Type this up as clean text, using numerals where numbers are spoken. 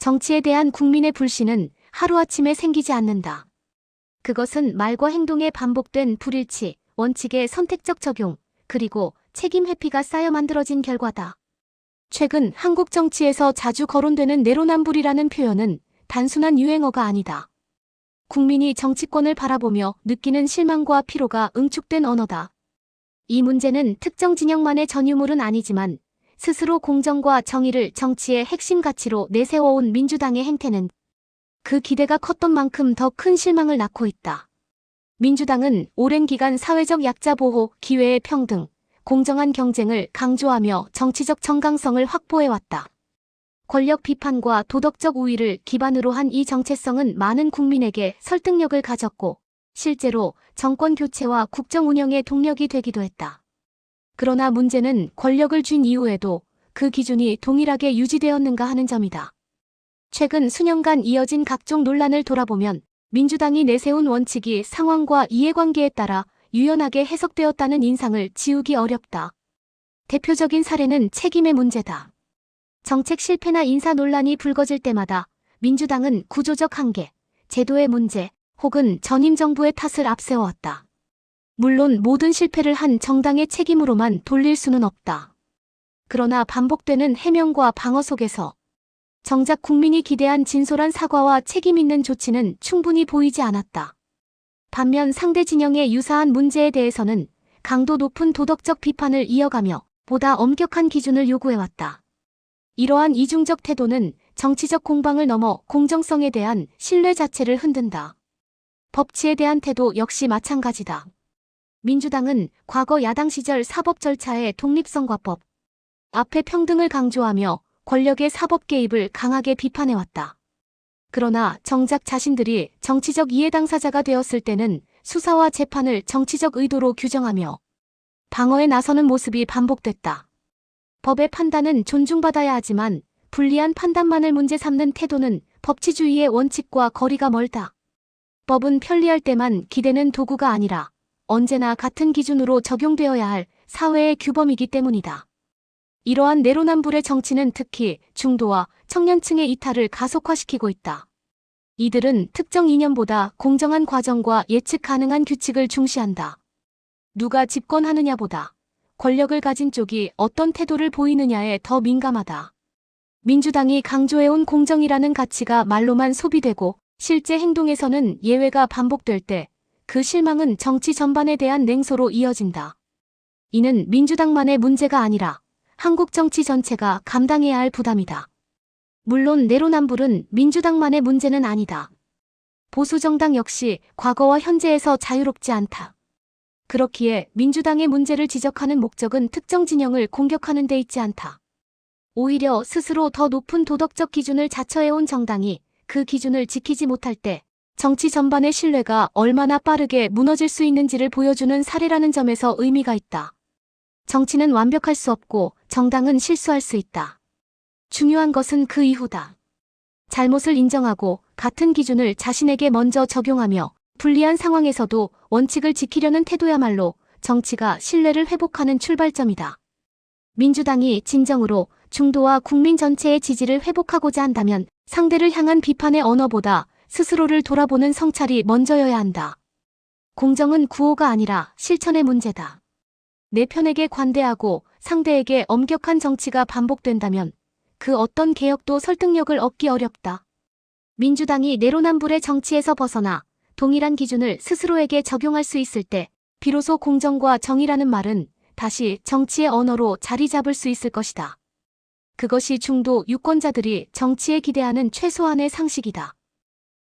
정치에 대한 국민의 불신은 하루아침에 생기지 않는다. 그것은 말과 행동에 반복된 불일치, 원칙의 선택적 적용, 그리고 책임 회피가 쌓여 만들어진 결과다. 최근 한국 정치에서 자주 거론되는 내로남불이라는 표현은 단순한 유행어가 아니다. 국민이 정치권을 바라보며 느끼는 실망과 피로가 응축된 언어다. 이 문제는 특정 진영만의 전유물은 아니지만 스스로 공정과 정의를 정치의 핵심 가치로 내세워온 민주당의 행태는 그 기대가 컸던 만큼 더 큰 실망을 낳고 있다. 민주당은 오랜 기간 사회적 약자 보호, 기회의 평등, 공정한 경쟁을 강조하며 정치적 정강성을 확보해왔다. 권력 비판과 도덕적 우위를 기반으로 한 이 정체성은 많은 국민에게 설득력을 가졌고 실제로 정권 교체와 국정 운영의 동력이 되기도 했다. 그러나 문제는 권력을 쥔 이후에도 그 기준이 동일하게 유지되었는가 하는 점이다. 최근 수년간 이어진 각종 논란을 돌아보면 민주당이 내세운 원칙이 상황과 이해관계에 따라 유연하게 해석되었다는 인상을 지우기 어렵다. 대표적인 사례는 책임의 문제다. 정책 실패나 인사 논란이 불거질 때마다 민주당은 구조적 한계, 제도의 문제, 혹은 전임 정부의 탓을 앞세웠다. 물론 모든 실패를 한 정당의 책임으로만 돌릴 수는 없다. 그러나 반복되는 해명과 방어 속에서 정작 국민이 기대한 진솔한 사과와 책임 있는 조치는 충분히 보이지 않았다. 반면 상대 진영의 유사한 문제에 대해서는 강도 높은 도덕적 비판을 이어가며 보다 엄격한 기준을 요구해왔다. 이러한 이중적 태도는 정치적 공방을 넘어 공정성에 대한 신뢰 자체를 흔든다. 법치에 대한 태도 역시 마찬가지다. 민주당은 과거 야당 시절 사법 절차의 독립성과 법 앞에 평등을 강조하며 권력의 사법 개입을 강하게 비판해왔다. 그러나 정작 자신들이 정치적 이해 당사자가 되었을 때는 수사와 재판을 정치적 의도로 규정하며 방어에 나서는 모습이 반복됐다. 법의 판단은 존중받아야 하지만 불리한 판단만을 문제 삼는 태도는 법치주의의 원칙과 거리가 멀다. 법은 편리할 때만 기대는 도구가 아니라 언제나 같은 기준으로 적용되어야 할 사회의 규범이기 때문이다. 이러한 내로남불의 정치는 특히 중도와 청년층의 이탈을 가속화시키고 있다. 이들은 특정 이념보다 공정한 과정과 예측 가능한 규칙을 중시한다. 누가 집권하느냐보다 권력을 가진 쪽이 어떤 태도를 보이느냐에 더 민감하다. 민주당이 강조해온 공정이라는 가치가 말로만 소비되고 실제 행동에서는 예외가 반복될 때 그 실망은 정치 전반에 대한 냉소로 이어진다. 이는 민주당만의 문제가 아니라 한국 정치 전체가 감당해야 할 부담이다. 물론 내로남불은 민주당만의 문제는 아니다. 보수정당 역시 과거와 현재에서 자유롭지 않다. 그렇기에 민주당의 문제를 지적하는 목적은 특정 진영을 공격하는 데 있지 않다. 오히려 스스로 더 높은 도덕적 기준을 자처해온 정당이 그 기준을 지키지 못할 때 정치 전반의 신뢰가 얼마나 빠르게 무너질 수 있는지를 보여주는 사례라는 점에서 의미가 있다. 정치는 완벽할 수 없고 정당은 실수할 수 있다. 중요한 것은 그 이후다. 잘못을 인정하고 같은 기준을 자신에게 먼저 적용하며 불리한 상황에서도 원칙을 지키려는 태도야말로 정치가 신뢰를 회복하는 출발점이다. 민주당이 진정으로 중도와 국민 전체의 지지를 회복하고자 한다면 상대를 향한 비판의 언어보다 스스로를 돌아보는 성찰이 먼저여야 한다. 공정은 구호가 아니라 실천의 문제다. 내 편에게 관대하고 상대에게 엄격한 정치가 반복된다면 그 어떤 개혁도 설득력을 얻기 어렵다. 민주당이 내로남불의 정치에서 벗어나 동일한 기준을 스스로에게 적용할 수 있을 때 비로소 공정과 정의라는 말은 다시 정치의 언어로 자리 잡을 수 있을 것이다. 그것이 중도 유권자들이 정치에 기대하는 최소한의 상식이다.